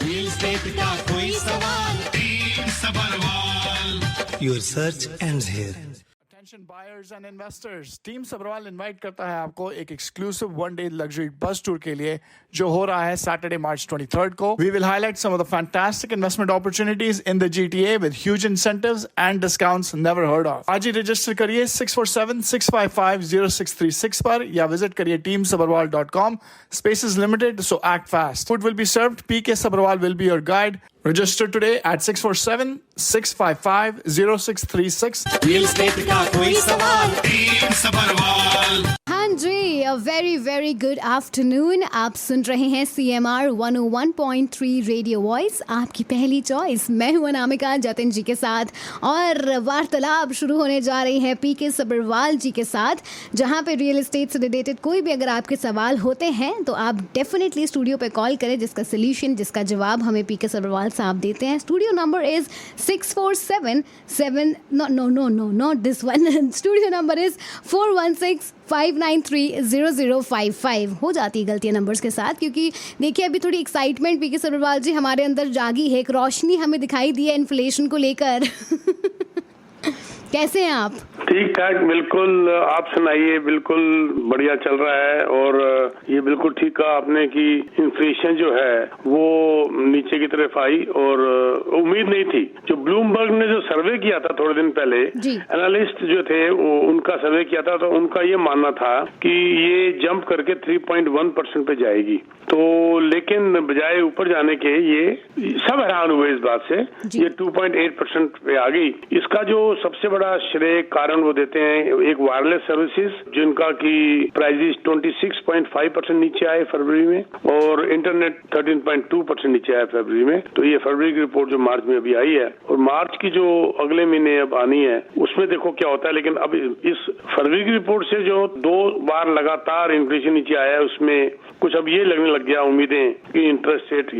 Real estate का कोई सवाल, team Sabharwal. Your search ends here. Attention buyers and investors, team Sabharwal invite करता है आपको एक exclusive one day luxury bus tour के लिए जो हो रहा है सैटरडे मार्च 23rd को. We will highlight some of the fantastic investment opportunities in the GTA with huge incentives and discounts never heard of. आज ही रजिस्टर करिए 647-655-0636 पर या विजिट करिए teamsabarwal.com. Space is limited, so act fast. Food will be served. PK Sabharwal will be your guide. Register today at 647-655-0636. Real estate का कोई सवाल, team Sabharwal. हाँ जी, a very very good afternoon. आप सुन रहे हैं CMR 101.3 रेडियो वॉइस, आपकी पहली चॉइस। मैं हूं अनामिका जतिन जी के साथ और वार्तालाप शुरू होने जा रही है PK सबरवाल जी के साथ, जहां पे रियल एस्टेट से रिलेटेड कोई भी अगर आपके सवाल होते हैं तो आप डेफिनेटली स्टूडियो पे कॉल करें, जिसका सोल्यूशन, जिसका जवाब हमें PK सबरवाल साहब देते हैं. Studio number is 647 not this one. Studio number is 416-593-0055. हो जाती है गलतियां नंबर्स के साथ, क्योंकि देखिए अभी थोड़ी एक्साइटमेंट PK सबरवाल जी हमारे अंदर जागी है, एक रोशनी हमें दिखाई दी है इन्फ्लेशन को लेकर. कैसे हैं आप? ठीक ठाक, बिल्कुल. आप सुनाइए. बिल्कुल बढ़िया चल रहा है और ये बिल्कुल ठीक कहा आपने कि इन्फ्लेशन जो है वो नीचे की तरफ आई और उम्मीद नहीं थी. जो ब्लूमबर्ग ने जो सर्वे किया था थोड़े दिन पहले, एनालिस्ट जो थे उनका सर्वे किया था, तो उनका ये मानना था कि ये जंप करके 3.1% पे जाएगी. तो लेकिन बजाय ऊपर जाने के ये सब हैरान हुए इस बात से, ये 2.8% पे आ गई. इसका जो सबसे बड़ा श्रेय कारण वो देते हैं एक वायरलेस सर्विसेज, जिनका की प्राइसेस 26.5% नीचे आए फरवरी में और इंटरनेट 13.2% नीचे आया फरवरी में. तो ये फरवरी की रिपोर्ट जो मार्च में अभी आई है और मार्च की जो अगले महीने अब आनी है उसमें देखो क्या होता है. लेकिन अब इस फरवरी की रिपोर्ट से जो 2 बार लगातार इन्फ्लेशन नीचे आया है उसमें कुछ अब ये लगने लग गया उम्मीदें कि इंटरेस्ट रेट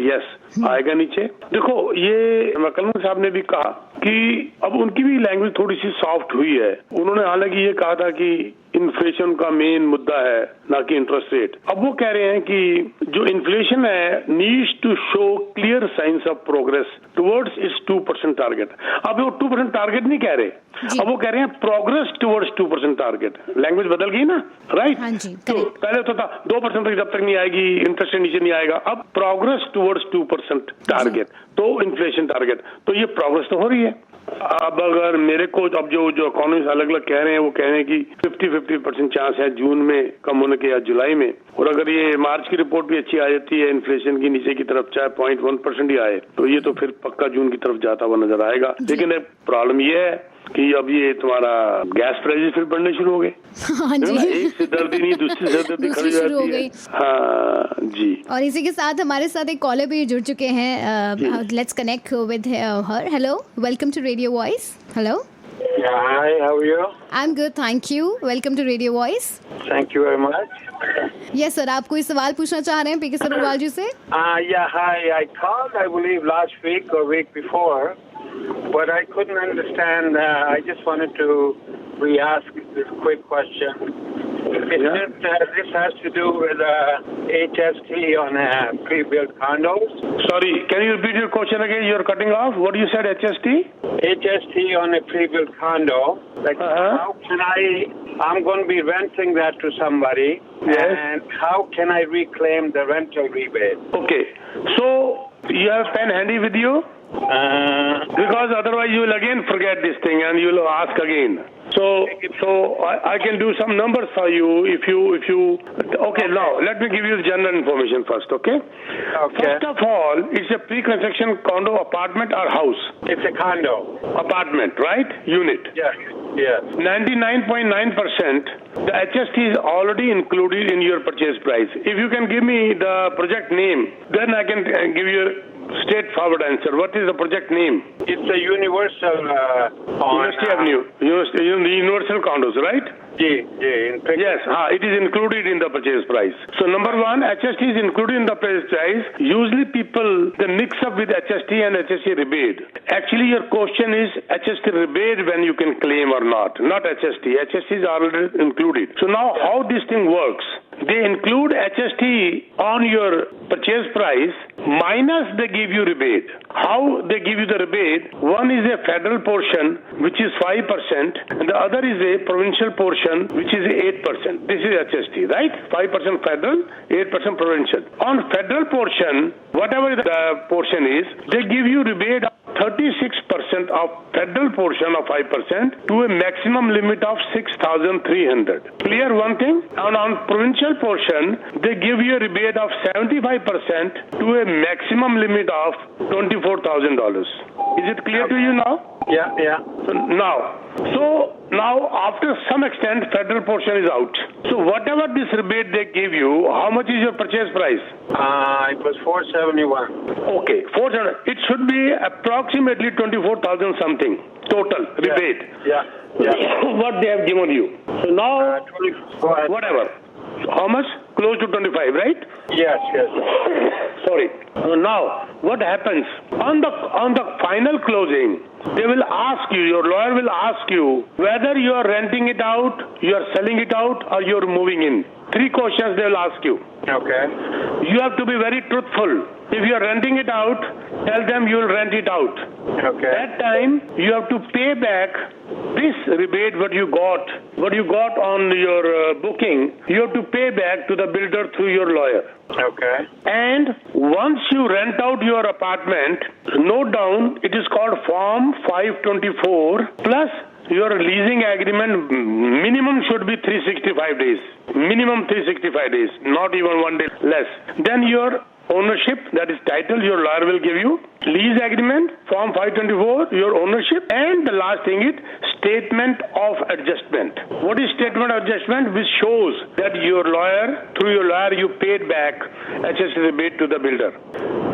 आएगा नीचे. देखो ये मकलम साहब ने भी कहा कि अब उनकी भी लैंग्वेज थोड़ी सी सॉफ्ट हुई है. उन्होंने हालांकि ये कहा था कि इन्फ्लेशन का मेन मुद्दा है ना कि इंटरेस्ट रेट. अब वो कह रहे हैं कि जो इन्फ्लेशन है needs to show clear signs of progress towards its 2% target. अब वो 2% टारगेट नहीं कह रहे, अब वो कह रहे हैं प्रोग्रेस टुवर्ड्स 2% टारगेट. लैंग्वेज बदल गई ना, राइट? तो पहले तो था 2% तक जब तक नहीं आएगी इंटरेस्ट रेट नीचे नहीं आएगा. अब प्रोग्रेस टुवर्ड्स 2% टारगेट, तो इन्फ्लेशन टारगेट, तो ये प्रोग्रेस तो हो रही है. अब अगर मेरे को अब जो इकोनॉमिस्ट अलग अलग कह रहे हैं वो कह रहे हैं कि 50% चांस है जून में कम होने के या जुलाई में. और अगर ये मार्च की रिपोर्ट भी अच्छी आ जाती है इन्फ्लेशन की नीचे की तरफ, चाहे 0.1% ही आए, तो ये तो फिर पक्का जून की तरफ जाता हुआ नजर आएगा. लेकिन एक प्रॉब्लम ये है कि अब ये तुम्हारा गैस प्राइसेस फिर बढ़ने शुरू हो गए. हाँ जी. एक से दर्दी नहीं दूसरी से दर्दी खड़ी हो गई. हाँ जी. और इसी के साथ हमारे साथ एक कॉलर भी जुड़ चुके हैं. Let's connect with her. Hello, welcome to radio voice. Hello. Hi, how are you? I'm good, thank you. Welcome to Radio Voice. Thank you very much. Yes, sir. आप कोई सवाल पूछना चाह रहे हैं PK सबरवाल जी से? Yeah, hi. I called, I believe, last week or week before, but I couldn't understand. I just wanted to re-ask this quick question. This has to do with HST on pre-built condos. Sorry, can you repeat your question again? You're cutting off. What you said, HST? HST on a pre-built condo. Like, how can I'm going to be renting that to somebody. Yes. And how can I reclaim the rental rebate? Okay. So, you have pen handy with you? Because otherwise you will again forget this thing and you will ask again. So I can do some numbers for you if you. Okay, now let me give you the general information first. Okay. First of all, it's a pre-construction condo, apartment or house. It's a condo. Apartment, right? Unit. Yes. 99.9% the HST is already included in your purchase price. If you can give me the project name, then I can give you a straightforward answer. What is the project name? It's a Universal University Avenue. Universal condos, right? Yes, it is included in the purchase price. So number one, HST is included in the purchase price. Usually people, they mix up with HST and HST rebate. Actually your question is HST rebate when you can claim or not HST. HST is already included. So now how this thing works? They include HST on your purchase price minus they give you rebate. How they give you the rebate? One is a federal portion which is 5% and the other is a provincial portion which is 8%. This is HST, right? 5% federal, 8% provincial. On federal portion, whatever the portion is, they give you rebate of 36% of federal portion of 5% to a maximum limit of 6,300. Clear one thing? And on provincial portion, they give you a rebate of 75% to a maximum limit of $24,000. Is it clear to you now? Yeah. So now after some extent, federal portion is out. So whatever this rebate they give you, how much is your purchase price? It was $471. Okay, 400. It should be approximately 24,000 something total rebate. Yeah. What they have given you. So now, Go ahead. whatever. How much? Close to 25, right? Yes. Sorry. Now, what happens? On the final closing, they will ask you, your lawyer will ask you whether you are renting it out, you are selling it out, or you are moving in. 3 questions they will ask you. Okay. You have to be very truthful. If you are renting it out, tell them you will rent it out. Okay. That time, you have to pay back this rebate what you got on your booking, you have to pay back to the builder through your lawyer. Okay. And once you rent out your apartment, note down, it is called Form 524 plus your leasing agreement minimum should be 365 days. Minimum 365 days, not even 1 day less. Then your ownership, that is title, your lawyer will give you. Lease agreement, Form 524, your ownership. And the last thing is statement of adjustment. What is statement of adjustment? Which shows that through your lawyer, you paid back HST rebate to the builder.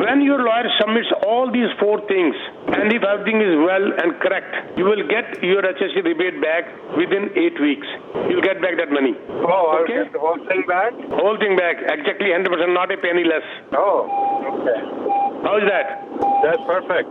When your lawyer submits all these 4 things, and if everything is well and correct, you will get your HST rebate back within 8 weeks. You'll get back that money. Oh, I'll okay? get the whole thing back? Whole thing back, exactly 100%, not a penny less. Oh, okay. How is that? That's perfect.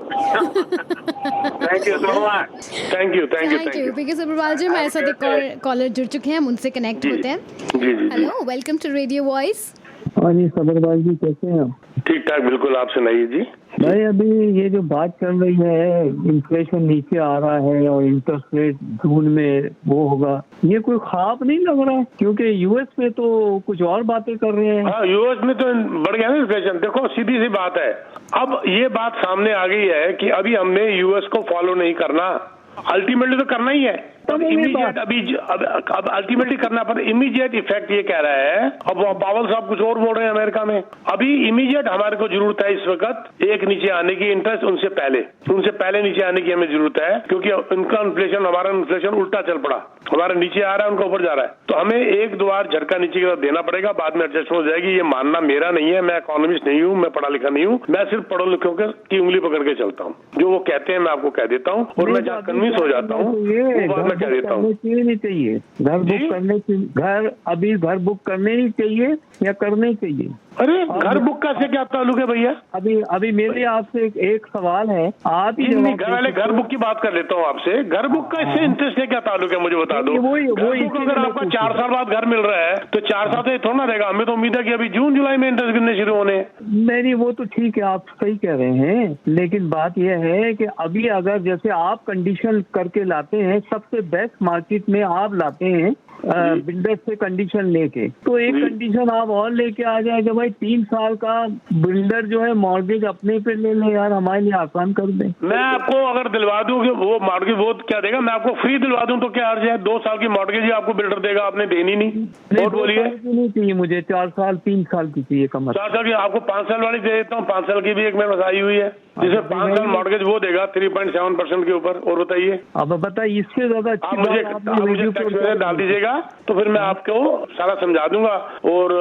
Thank you so much. Thank you. Thank you PK Sabharwal ji हमारे साथ एक और collar जुड़ चुके हैं, हम उनसे connect होते हैं. जी. Hello, welcome to radio voice. हाँ जी सब्रवाल जी, कैसे हैं आप? ठीक ठाक, बिल्कुल. आप सुनाइए जी. भाई अभी ये जो बात चल रही है, इन्फ्लेशन नीचे आ रहा है और इंटरेस्ट रेट जून में वो होगा, ये कोई ख्वाब नहीं लग रहा? क्योंकि यूएस में तो कुछ और बातें कर रहे हैं. हाँ, यूएस में तो बढ़ गया ना इन्फ्लेशन. देखो, सीधी सी बात है. अब ये बात सामने आ गई है कि अभी हमने यूएस को फॉलो नहीं करना, अल्टीमेटली तो करना ही है. अब इमीडिएट अब अल्टीमेटली करना, पर इमीडिएट इफेक्ट ये कह रहा है. अब पावल साहब कुछ और बोल रहे हैं अमेरिका में. अभी इमीडिएट हमारे को जरूरत है इस वक्त एक नीचे आने की, इंटरेस्ट उनसे पहले नीचे आने की हमें जरूरत है, क्योंकि उनका इन्फ्लेशन, हमारा इन्फ्लेशन उल्टा चल पड़ा. हमारा नीचे आ रहा है, उनका ऊपर जा रहा है. तो हमें 1-2 बार झटका नीचे की तरफ देना पड़ेगा, बाद में एडजस्ट हो जाएगी. ये मानना मेरा नहीं है, मैं इकोनॉमिस्ट नहीं हूँ, मैं पढ़ा लिखा नहीं हूँ. मैं सिर्फ पढ़ो लिखों की उंगली पकड़ के चलता हूँ. जो वो कहते हैं मैं आपको कह देता हूँ, और मैं जहाँ कन्विंस हो जाता हूँ वो बात मैं कह देता हूँ. नहीं चाहिए घर बुक करने की, घर बुक करने ही चाहिए या करने चाहिए? अरे घर बुक का से क्या ताल्लुक है भैया? अभी मेरे आपसे एक सवाल है. आप ही घर वाले घर बुक की बात कर लेता हूँ आपसे. घर बुक का इससे इंटरेस्ट है क्या ताल्लुक है, मुझे बता दो. अगर आपका 4 साल बाद घर मिल रहा है तो 4 साल से थोड़ा ना रहेगा. हमें तो उम्मीद है कि अभी जून जुलाई में इंटरेस्ट गिरने शुरू होने. नहीं, वो तो ठीक है, आप सही कह रहे हैं, लेकिन बात यह है कि अभी अगर जैसे आप कंडीशन करके लाते हैं, सबसे बेस्ट मार्केट में आप लाते हैं बिल्डर से कंडीशन लेके, तो एक कंडीशन आप और लेके आ जाए कि भाई 3 साल का बिल्डर जो है मॉर्गेज अपने पे ले ले यार, हमारे लिए आसान कर दे. मैं आपको अगर दिलवा दूं कि वो मॉर्गेज वो क्या देगा, मैं आपको फ्री दिलवा दूं तो क्या अर्ज है? 2 साल की मॉर्गेज ही आपको बिल्डर देगा, आपने देनी नहीं. और बोलिए. नहीं चाहिए मुझे, 4 साल 3 साल की चाहिए कम. 4 साल की आपको 5 साल वाली दे देता हूँ. 5 साल की भी एक मेरे पास आई हुई है, जिसे 5 साल मॉर्गेज वो देगा 3.7% के ऊपर. और बताइए. अब बताइए, इससे ज्यादा आप मुझे डाल दीजिएगा. बताइएगा तो फिर मैं आपको सारा समझा दूंगा और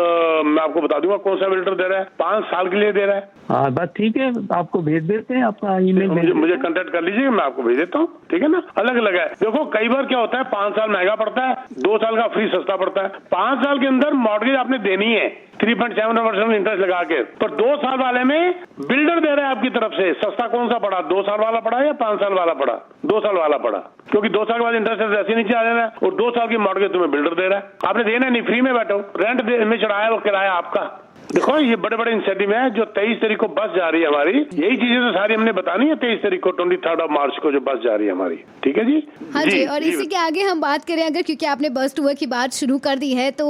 मैं आपको बता दूंगा कौन सा बिल्डर दे रहा है, 5 साल के लिए दे रहा है। हाँ बस ठीक है, आपको भेज देते हैं, आपका ईमेल मुझे कांटेक्ट कर लीजिए, मैं आपको भेज देता हूँ, ठीक है ना। अलग अलग है, देखो कई बार क्या होता है 5 साल महंगा पड़ता है, 2 साल का फ्री सस्ता पड़ता है। 5 साल के अंदर मॉर्गेज आपने देनी है 3.7% इंटरेस्ट लगा के, पर 2 साल वाले में बिल्डर दे रहा है आपकी तरफ से। सस्ता कौन सा पड़ा, 2 साल वाला पड़ा या 5 साल वाला पड़ा? 2 साल वाला पड़ा, क्योंकि 2 साल के बाद इंटरेस्ट ऐसे नीचे आ जाना है और 2 साल की मॉर्गेज तुम्हें बिल्डर दे रहा है। आपने देना नहीं, फ्री में बैठो, रेंट में चढ़ाया वो किराया आपका। देखो ये बड़े बड़े इंसेंटिव है जो 23 तारीख को बस जा रही है हमारी, यही चीजें तो सारी हमने बतानी है 23 तारीख को 23 मार्च को जो बस जा रही है हमारी, ठीक है जी। हाँ जी, और इसी के आगे हम बात करें अगर, क्योंकि आपने बस टूर की बात शुरू कर दी है तो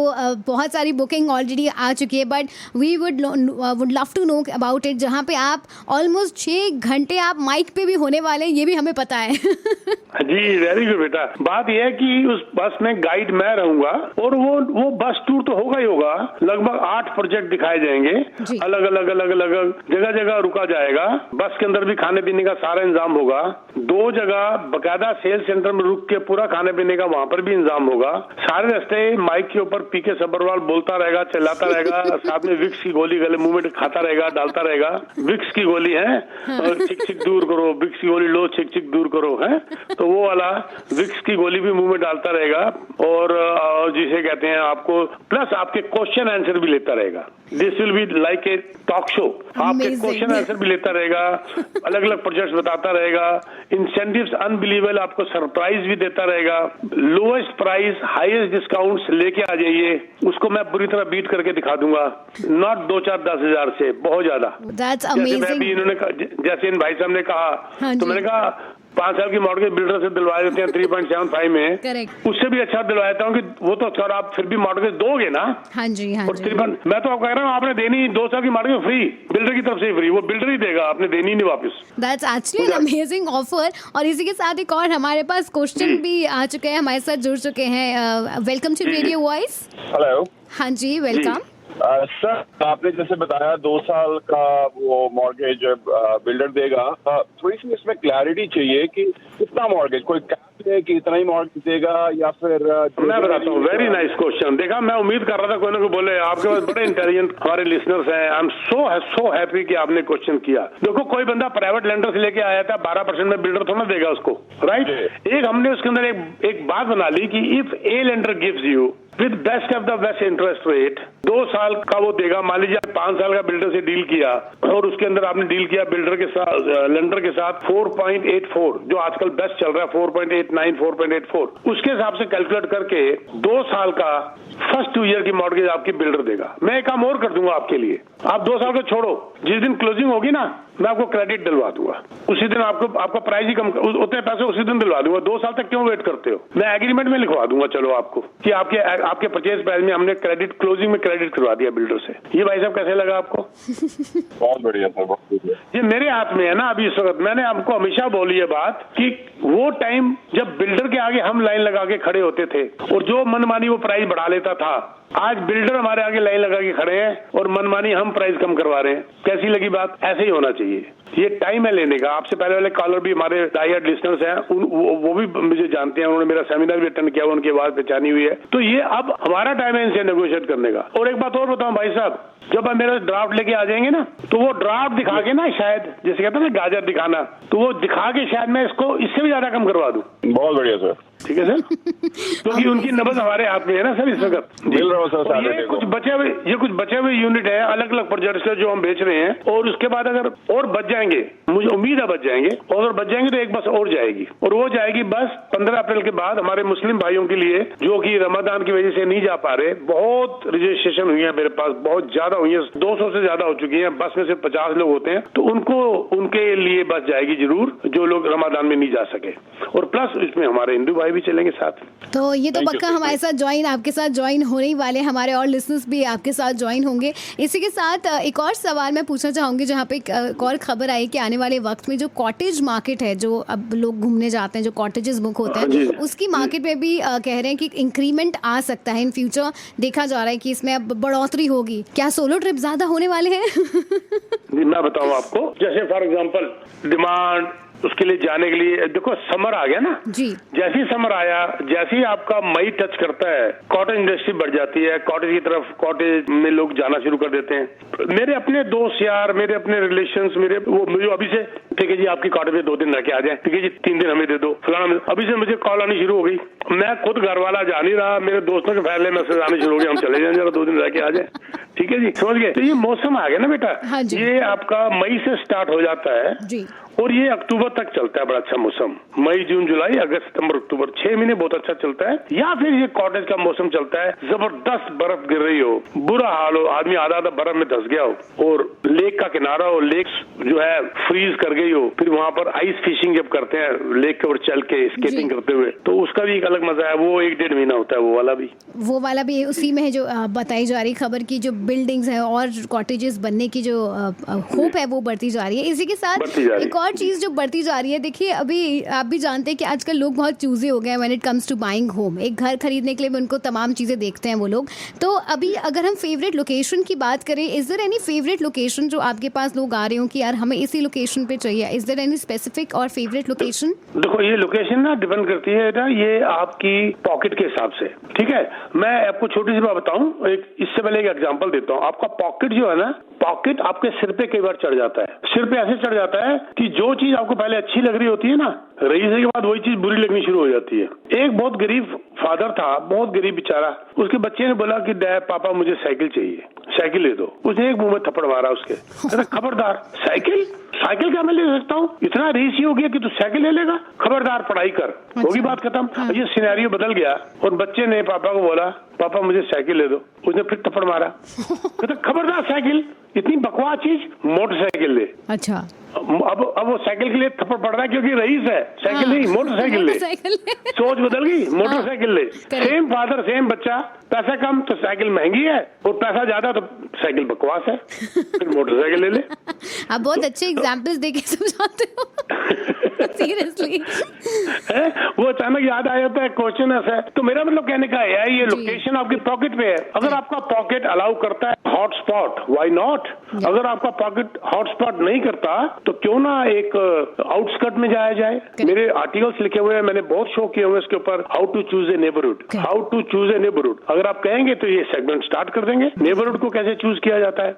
बहुत सारी बुकिंग ऑलरेडी आ चुकी है, but we would love to know about it, जहाँ पे आप ऑलमोस्ट 6 घंटे आप माइक पे भी होने वाले हैं, ये भी हमें पता है। जी वेरी गुड बेटा। बात यह है कि उस बस में गाइड मैं रहूंगा और वो बस टूर तो होगा ही होगा। लगभग 8 प्रोजेक्ट दिखाए जाएंगे, अलग अलग जगह जगह रुका जाएगा। बस के अंदर भी खाने पीने का सारा इंतजाम होगा। 2 जगह बकायदा सेल सेंटर में रुक के पूरा खाने पीने का वहाँ पर भी इंतजाम होगा। सारे रास्ते माइक के ऊपर पीके सब्बरवाल बोलता रहेगा, चिल्लाता रहेगा, साथ में विक्स की गोली गले मुंह में खाता रहेगा, डालता रहेगा। विक्स की गोली है और चिक चिक दूर करो, विक्स की गोली लो, चिक चिक दूर करो, है तो वो वाला विक्स की गोली भी मुंह में डालता रहेगा। और जिसे कहते हैं आपको प्लस आपके क्वेश्चन आंसर भी लेता रहेगा। This will be like a talk show. आपके क्वेश्चन आंसर भी लेता रहेगा, अलग अलग प्रोजेक्ट्स बताता रहेगा, इंसेंटिव्स अनबिलीवेबल, आपको सरप्राइज भी देता रहेगा। लोएस्ट प्राइस हाईएस्ट डिस्काउंट्स लेके आ जाइए, उसको मैं पूरी तरह बीट करके दिखा दूंगा। नॉट 2, 4, 10 हजार से, बहुत ज्यादा। जैसे इन भाई साहब ने कहा, तो मैंने कहा 5 साल की मॉर्गेज बिल्डर से दिलवा देते हैं 3.75 में, उससे भी अच्छा दिलवाता हूँ कि वो तो अच्छा, आप फिर भी मॉर्गेज दोगे ना। हाँ जी, हाँ जी। मैं तो आप कह रहा हूँ आपने देनी 2 साल की मॉर्गेज फ्री, बिल्डर की तरफ से फ्री, वो बिल्डर ही देगा, आपने देनी नहीं वापस। That's actually an amazing offer. और इसी के साथ एक और हमारे पास क्वेश्चन भी आ चुके हैं, हमारे साथ जुड़ चुके हैं। Welcome to radio voice. Hello. हाँ जी, वेलकम। सर आपने जैसे बताया 2 साल का वो मॉर्गेज बिल्डर देगा, थोड़ी सी इसमें क्लैरिटी चाहिए कि कितना मॉर्गेज, कोई कैप है कि इतना ही मॉर्गेज देगा या फिर मैं बताता हूँ। Very nice question. देखा, मैं उम्मीद कर रहा था कोई ना कोई बोले, आपके पास बड़े इंटेलिजेंट हमारे लिसनर्स हैं। आई एम सो हैप्पी कि आपने क्वेश्चन किया। देखो कोई बंदा प्राइवेट लेंडर से लेके आया था, 12% में बिल्डर थोड़ा देगा उसको, राइट। एक हमने उसके अंदर एक बात बना ली कि if A lender gives you with best of the best interest rate, 2 साल का वो देगा। मान लीजिए 5 साल का बिल्डर से डील किया और उसके अंदर आपने डील किया बिल्डर के साथ, लेंडर के साथ 4.84, जो आजकल बेस्ट चल रहा है 4.89, 4.84, उसके हिसाब से कैलकुलेट करके 2 साल का फर्स्ट 2 ईयर की मॉर्गेज आपकी बिल्डर देगा। मैं एक काम और कर दूंगा आपके लिए, आप 2 साल को छोड़ो, जिस दिन क्लोजिंग होगी ना मैं आपको क्रेडिट दिलवा दूंगा, उसी दिन आपका प्राइस ही कम, उतने पैसे उसी दिन दिलवा दूंगा। 2 साल तक क्यों वेट करते हो, मैं एग्रीमेंट में लिखवा दूंगा चलो आपको कि आपके परचेज प्राइस में हमने क्रेडिट, क्लोजिंग में क्रेडिट करवा दिया बिल्डर से। ये भाई साहब कैसे लगा आपको? बहुत बढ़िया सर, बहुत बढ़िया। ये मेरे हाथ में है ना अभी इस वक्त। मैंने आपको हमेशा बोली है बात कि वो टाइम जब बिल्डर के आगे हम लाइन लगा के खड़े होते थे और जो मनमानी वो प्राइस बढ़ा लेता था, आज बिल्डर हमारे आगे लाइन लगा के खड़े हैं और मनमानी हम प्राइस कम करवा रहे हैं। कैसी लगी बात? ऐसे ही होना चाहिए। ये टाइम है लेने का। आपसे पहले वाले कॉलर भी हमारे डायहार्ड लिसनर्स हैं, वो भी मुझे जानते हैं, उन्होंने मेरा सेमिनार भी अटेंड किया, उनकी आवाज पहचानी हुई है। तो ये अब हमारा टाइम है इनसे नेगोशिएट करने का। और एक बात और बताऊं भाई साहब, जब आप मेरा ड्राफ्ट लेके आ जाएंगे ना, तो वो ड्राफ्ट दिखा के ना, शायद जैसे कहते हैं ना गाजर दिखाना, तो वो दिखा के शायद मैं इसको इससे भी ज्यादा कम करवा दूं। बहुत बढ़िया सर। ठीक है सर, क्योंकि उनकी नब्ज हमारे हाथ में है ना सर इस वक्त। मिल रहा सर। ये कुछ बचे हुए यूनिट है अलग अलग प्रोजेक्ट्स के जो हम बेच रहे हैं, और उसके बाद अगर और बच जाएंगे, मुझे उम्मीद है बच जाएंगे, और अगर बच जाएंगे तो एक बस और जाएगी, और वो जाएगी बस 15 अप्रैल के बाद हमारे मुस्लिम भाइयों के लिए जो कि रमजान की वजह से नहीं जा पा रहे। बहुत रजिस्ट्रेशन हुई है मेरे पास, बहुत ज्यादा हुई है, 200 से ज्यादा हो चुकी है। बस में से 50 लोग होते हैं, तो उनके लिए बस जाएगी जरूर, जो लोग रमजान में नहीं जा सके। और प्लस इसमें हमारे हिंदू भाई भी चलेंगे साथ। तो ये तो पक्का हमारे साथ आपके साथ ज्वाइन होने ही वाले, हमारे और लिसनर्स भी आपके साथ ज्वाइन होंगे। इसी के साथ एक और सवाल मैं पूछना चाहूंगी, जहाँ पे एक और खबर आई कि आने वाले वक्त में जो कॉटेज मार्केट है, जो अब लोग घूमने जाते हैं, जो कॉटेजेस बुक होते हैं, उसकी मार्केट में भी कह रहे हैं कि इंक्रीमेंट आ सकता है। इन फ्यूचर देखा जा रहा है कि इसमें अब बढ़ोतरी होगी। क्या सोलो ट्रिप ज्यादा होने वाले हैं? मैं बताऊं आपको, जैसे फॉर एग्जाम्पल डिमांड, उसके लिए जाने के लिए देखो समर आ गया ना जी। जैसे ही समर आया, जैसे ही आपका मई टच करता है, कॉटेज इंडस्ट्री बढ़ जाती है, कॉटेज की तरफ, कॉटेज में लोग जाना शुरू कर देते हैं। मेरे अपने दोस्त यार, मेरे अपने रिलेशंस, मेरे वो मुझे अभी से, ठीक है जी आपकी कॉटेज में 2 दिन रह के आ जाए, ठीक है जी 3 दिन हमें दे दो, फलाना, अभी से मुझे कॉल आनी शुरू हो गई। मैं खुद घर वाला जा नहीं रहा, मेरे दोस्तों के फैसले मैसेज आने शुरू हो गए, हम चले जाए जरा 2 दिन रह के आ जाए, ठीक है जी, समझ गए। तो ये मौसम आ गया ना बेटा, हाँ जी। ये आपका मई से स्टार्ट हो जाता है जी। और ये अक्टूबर तक चलता है, बड़ा अच्छा मौसम। मई, जून, जुलाई, अगस्त, सितंबर, अक्टूबर, 6 महीने बहुत अच्छा चलता है। या फिर ये कॉटेज का मौसम चलता है, जबरदस्त बर्फ गिर रही हो, बुरा हाल हो, आदमी आधा आधा बर्फ में धंस गया हो और लेक का किनारा हो, लेक जो है फ्रीज कर गई हो, फिर वहाँ पर आइस फिशिंग जब करते हैं लेक के ऊपर चल के स्केटिंग करते हुए, तो उसका भी एक अलग मजा है। वो 1-1.5 महीना होता है वो वाला भी उसी में है जो बताई जा रही खबर की जो बिल्डिंग्स है और कॉटेजेस बनने की जो होप है वो बढ़ती जा रही है। इसी के साथ एक और चीज जो बढ़ती जा रही है, देखिए अभी आप भी जानते हैं कि आजकल लोग बहुत चूजी हो गए हैं when it comes to buying home. एक घर खरीदने के लिए उनको तमाम चीजें देखते हैं वो लोग। तो अभी अगर हम फेवरेट लोकेशन की बात करें, is there any favourite location जो आपके पास लोग आ रहे हो कि यार हमें इसी लोकेशन पे चाहिए, इज देयर एनी स्पेसिफिक और फेवरेट लोकेशन? देखो ये लोकेशन ना डिपेंड करती है ना, ये आपकी पॉकेट के हिसाब से, ठीक है। मैं आपको छोटी सी बात बताऊं, इससे पहले एक एग्जांपल देता हूं। आपका पॉकेट जो है ना, पॉकेट आपके सिर पे कई बार चढ़ जाता है। सिर पे ऐसे चढ़ जाता है कि जो चीज आपको पहले अच्छी लग रही होती है ना, रईस के बाद वही चीज बुरी लगनी शुरू हो जाती है। एक बहुत गरीब फादर था, बहुत गरीब बेचारा, उसके बच्चे ने बोला कि डैड पापा मुझे साइकिल चाहिए, साइकिल ले दो। उसने एक मुंह में थप्पड़ मारा उसके, कहता खबरदार, साइकिल साइकिल क्या मैं ले सकता हूँ, इतना रेस ही हो गया कि तू साइकिल ले लेगा, खबरदार पढ़ाई कर, होगी बात खत्म। हाँ। ये सिनेरियो बदल गया और बच्चे ने पापा को बोला पापा मुझे साइकिल ले दो। उसने फिर थप्पड़ मारा, कहता खबरदार साइकिल, इतनी बकवास चीज, मोटरसाइकिल ले। अच्छा, अब वो साइकिल के लिए थप्पड़ पड़ रहा है क्योंकि रईस है, साइकिल नहीं मोटरसाइकिल ले। सोच बदल गई, मोटरसाइकिल ले। सेम फादर सेम बच्चा, पैसा कम तो साइकिल महंगी है और पैसा ज्यादा तो साइकिल बकवास है, फिर मोटरसाइकिल ले ले। आप बहुत अच्छे एग्जांपल्स देके समझाते हो सीरियसली। वो अचानक याद आ जाता है, क्वेश्चन ऐसा है। तो मेरा मतलब कहने का है ये लोकेशन आपकी पॉकेट पे है। अगर आपका पॉकेट अलाउ करता है हॉटस्पॉट, व्हाई नॉट। अगर आपका पॉकेट हॉटस्पॉट नहीं करता तो क्यों ना एक आउटस्कर्ट में जाया जाए। मेरे आर्टिकल्स लिखे हुए हैं, मैंने बहुत शो किए हुए इसके ऊपर, how to choose a neighbourhood, how to choose a neighbourhood. अगर आप कहेंगे तो ये सेगमेंट स्टार्ट कर देंगे, नेबरहुड को कैसे चूज किया जाता है।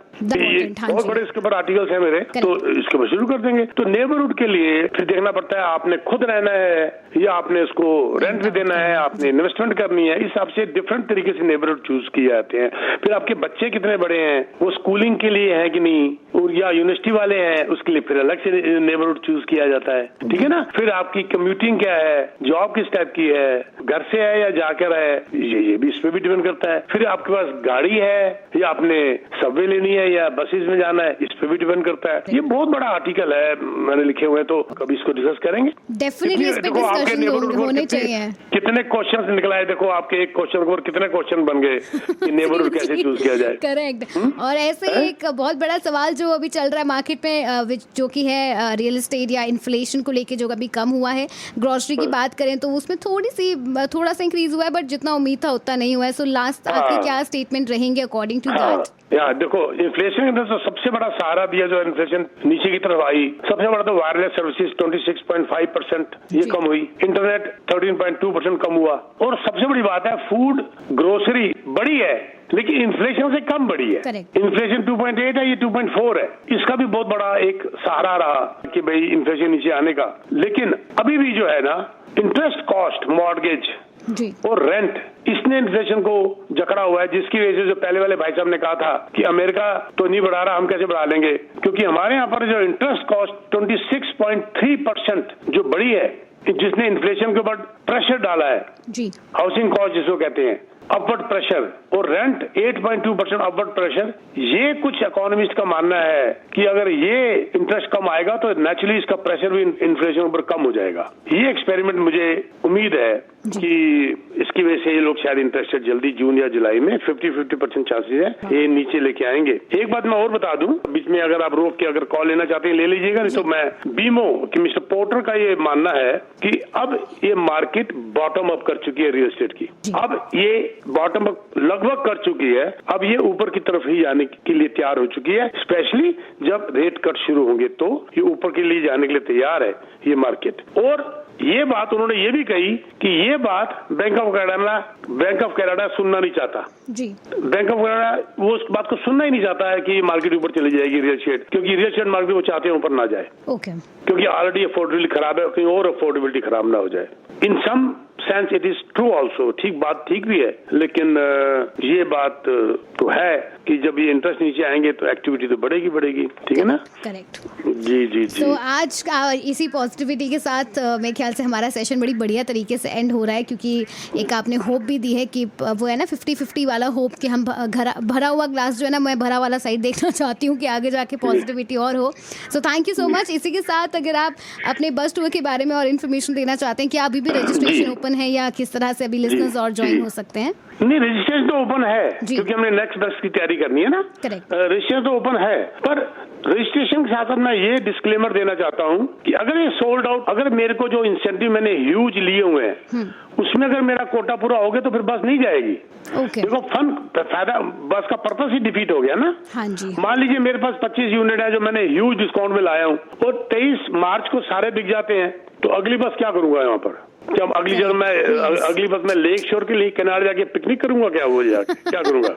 ये बहुत बड़े इसके ऊपर आर्टिकल्स हैं मेरे, तो इसके ऊपर शुरू कर देंगे। तो नेबरहुड के लिए फिर देखना पड़ता है आपने खुद रहना है या आपने उसको रेंट भी देना है, आपने इन्वेस्टमेंट करनी है। इस हिसाब से डिफरेंट तरीके से नेबरहुड चूज किए जाते हैं। फिर आपके बच्चे कितने बड़े हैं, वो स्कूलिंग के लिए है कि नहीं, और या यूनिवर्सिटी वाले हैं, उसके लिए फिर अलग से नेबरहुड चूज किया जाता है, ठीक है ना। फिर आपकी कम्यूटिंग क्या है, जॉब किस टाइप की है, घर से है या जाकर है, ये भी इस पे भी डिपेंड करता है। फिर आपके पास गाड़ी है या आपने सबवे लेनी है या बसेस में जाना है, इस पे भी डिपेंड करता है। ये बहुत बड़ा आर्टिकल है मैंने लिखे हुए, तो कभी इसको डिस्कस करेंगे। डेफिनेटली इस पे डिस्कशन होने चाहिए। कितने क्वेश्चन निकला है, देखो आपके एक क्वेश्चन को कितने क्वेश्चन बन गए कि नेबरहुड कैसे चूज किया जाए। करेक्ट। और ऐसे एक बहुत बड़ा सवाल जो अभी चल रहा है मार्केट में, जो कि है रियल एस्टेट या इन्फ्लेशन को लेके, जो अभी कम हुआ है। ग्रोसरी की बात करें तो उसमें थोड़ा सा इंक्रीज हुआ है, बट जितना उम्मीद था उतना नहीं हुआ है। सो लास्ट आपके क्या स्टेटमेंट रहेंगे अकॉर्डिंग टू दैट? यार देखो, इन्फ्लेशन के अंदर तो सबसे बड़ा सहारा दिया जो इन्फ्लेशन नीचे की तरफ आई, सबसे बड़ा तो वायरलेस सर्विसेज 26.5% ये कम हुई, इंटरनेट 13.2% कम हुआ, और सबसे बड़ी बात है फूड ग्रोसरी बढ़ी है लेकिन इन्फ्लेशन से कम बढ़ी है। इन्फ्लेशन 2.8 है, ये 2.4 है। इसका भी बहुत बड़ा एक सहारा रहा कि भाई इन्फ्लेशन नीचे आने का। लेकिन अभी भी जो है ना, इंटरेस्ट कॉस्ट, मॉर्गेज और रेंट, इसने इन्फ्लेशन को जकड़ा हुआ है, जिसकी वजह से जो पहले वाले भाई साहब ने कहा था कि अमेरिका तो नहीं बढ़ा रहा, हम कैसे बढ़ा लेंगे, क्योंकि हमारे यहाँ पर जो इंटरेस्ट कॉस्ट 26.3% जो बढ़ी है, जिसने इन्फ्लेशन के ऊपर प्रेशर डाला है जी। हाउसिंग कॉस्ट जिसको कहते हैं, अपवर्ड प्रेशर, और रेंट 8.2% अपवर्ड प्रेशर। ये कुछ इकोनॉमिस्ट का मानना है कि अगर ये इंटरेस्ट कम आएगा तो नेचुरली इसका प्रेशर भी इन्फ्लेशन पर कम हो जाएगा। ये एक्सपेरिमेंट मुझे उम्मीद है कि इसकी वजह से ये लोग शायद इंटरेस्टेड जल्दी जून या जुलाई में 50% चांसेस है ये नीचे लेके आएंगे। एक बात मैं और बता दूं, बीच में अगर आप रोक के अगर कॉल लेना चाहते हैं ले लीजिएगा, नहीं तो मैं बीमो कि मिस्टर पोर्टर का ये मानना है कि अब ये मार्केट बॉटम अप कर चुकी है रियल एस्टेट की। अब ये बॉटम लगभग कर चुकी है, अब ये ऊपर की तरफ ही जाने के लिए तैयार हो चुकी है। स्पेशली जब रेट कट शुरू होंगे तो ये ऊपर के लिए जाने के लिए तैयार है ये मार्केट। और ये बात उन्होंने ये भी कही कि ये बात बैंक ऑफ कनाडा सुनना नहीं चाहता जी। बैंक ऑफ कनाडा वो उस बात को सुनना ही नहीं चाहता है कि मार्केट ऊपर चली जाएगी रियल एस्टेट, क्योंकि रियल एस्टेट मार्केट वो चाहते हैं ऊपर ना जाए। ओके। क्योंकि ऑलरेडी अफोर्डेबिलिटी खराब है, कहीं और अफोर्डेबिलिटी खराब ना हो जाए। In some sense it is true also, ठीक भी है, लेकिन ये बात तो है कि जब ये इंटरेस्ट नीचे आएंगे तो एक्टिविटी तो बढ़ेगी, ठीक है ना? करेक्ट जी। तो आज इसी पॉजिटिविटी के साथ मेरे ख्याल से हमारा सेशन बड़ी बढ़िया तरीके से एंड हो रहा है, क्योंकि एक आपने होप भी दी है कि वो है ना 50-50 वाला होप कि हम भरा हुआ ग्लास जो है ना, मैं भरा वाला साइड देखना चाहती हूँ कि आगे जाके पॉजिटिविटी और हो। So thank you so much. इसी के साथ अगर आप अपने बस टूर के बारे में और इन्फॉर्मेशन देना चाहते हैं, क्या अभी भी रजिस्ट्रेशन ओपन है या किस तरह से अभी लिसनर्स और ज्वाइन हो सकते हैं? नहीं, रजिस्ट्रेशन तो ओपन है क्योंकि हमने नेक्स्ट बस की तैयारी करनी है ना। रजिस्ट्रेशन तो ओपन है, पर रजिस्ट्रेशन के साथ साथ मैं ये डिस्क्लेमर देना चाहता हूँ कि अगर ये सोल्ड आउट, अगर मेरे को जो इंसेंटिव मैंने ह्यूज लिए हुए हैं उसमें अगर मेरा कोटा पूरा हो गया तो फिर बस नहीं जाएगी। देखो फायदा, बस का पर्पस ही डिफीट हो गया ना। हाँ जी। मान लीजिए मेरे पास 25 यूनिट है जो मैंने ह्यूज डिस्काउंट में लाया हूँ और 23 मार्च को सारे बिक जाते हैं, तो अगली बस क्या करूंगा यहाँ पर? जब अगली बस मैं लेक शोर के लिए किनारे जाके पिकनिक करूंगा क्या? वो क्या करूंगा?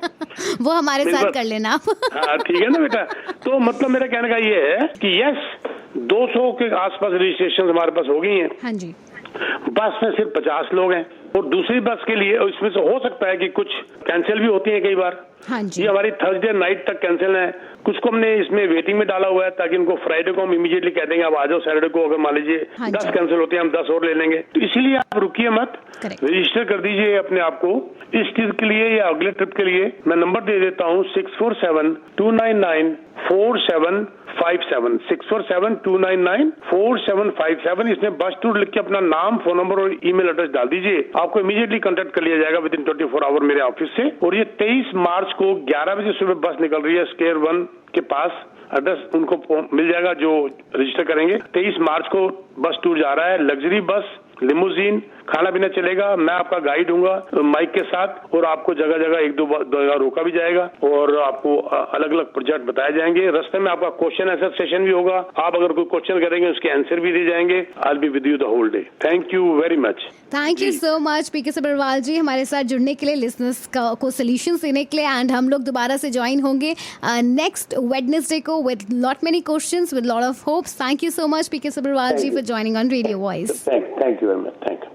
वो हमारे साथ कर लेना आप। हाँ ठीक है ना बेटा। तो मतलब मेरा कहने का ये है कि यस 200 के आसपास रजिस्ट्रेशन हमारे पास हो गई हैं। हाँ जी। बस में सिर्फ 50 लोग हैं और दूसरी बस के लिए इसमें से हो सकता है कि कुछ कैंसिल भी होती है कई बार। हाँ जी। ये हमारी थर्सडे नाइट तक कैंसिल है, कुछ को हमने इसमें वेटिंग में डाला हुआ है ताकि उनको फ्राइडे को हम इमीडिएटली कह देंगे आप आ जाओ सैटरडे को। अगर मान लीजिए 10 कैंसिल होते हैं हम 10 और ले लेंगे, तो इसलिए आप रुकिए मत, रजिस्टर कर दीजिए अपने आप को इस ट्रिप के लिए या अगले ट्रिप के लिए। मैं नंबर दे देता हूँ 647-299-4757 647-299-4757। इसमें बस टूर लिख के अपना नाम, फोन नंबर और ईमेल एड्रेस डाल दीजिए, आपको इमीडिएटली कांटेक्ट कर लिया जाएगा विदिन 24 आवर मेरे ऑफिस से। और ये 23 मार्च को 11 बजे सुबह बस निकल रही है स्क्वायर 1 के पास, एड्रेस उनको मिल जाएगा जो रजिस्टर करेंगे। 23 मार्च को बस टूर जा रहा है, लग्जरी बस, लिमोजीन, खाना पीना चलेगा, मैं आपका गाइड हूँगा माइक के साथ और आपको जगह जगह 1-2 जगह रोका भी जाएगा और आपको अलग अलग प्रोजेक्ट बताए जाएंगे। रास्ते में आपका क्वेश्चन आंसर सेशन भी होगा, आप अगर कोई क्वेश्चन करेंगे उसके आंसर भी दिए जाएंगे। I will be with you the whole day. Thank you very much. Thank you so much PK Sabharwal ji हमारे साथ जुड़ने के लिए, लिसनर्स को सोल्यूशन देने के लिए। एंड हम लोग दोबारा से ज्वाइन होंगे नेक्स्ट वेडनेसडे को with lot many questions with lot of hopes. Thank you so much PK Sabharwal ji for joining on radio voice. Thank you very much. Thank you.